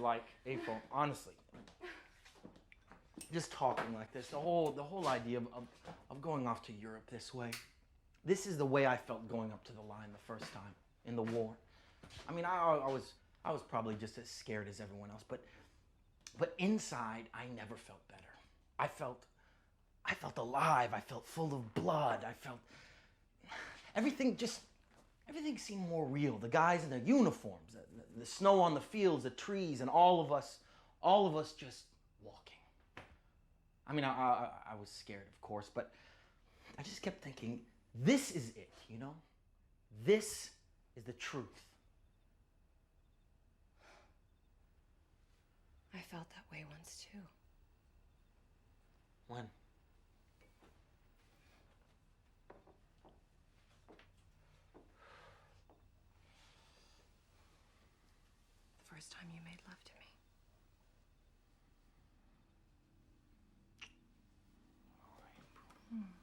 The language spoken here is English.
like, April, honestly, just talking like this, the whole idea of going off to Europe this way, this is the way I felt going up to the line the first time in the war. I mean, I was probably just as scared as everyone else, but inside, I never felt better. I felt alive. I felt full of blood. I felt everything seemed more real. The guys in their uniforms, the snow on the fields, the trees, and all of us just walking. I mean, I was scared, of course, but I just kept thinking, this is it, you know? This is the truth. I felt that way once too. When? The first time you made love to me. Oh, April.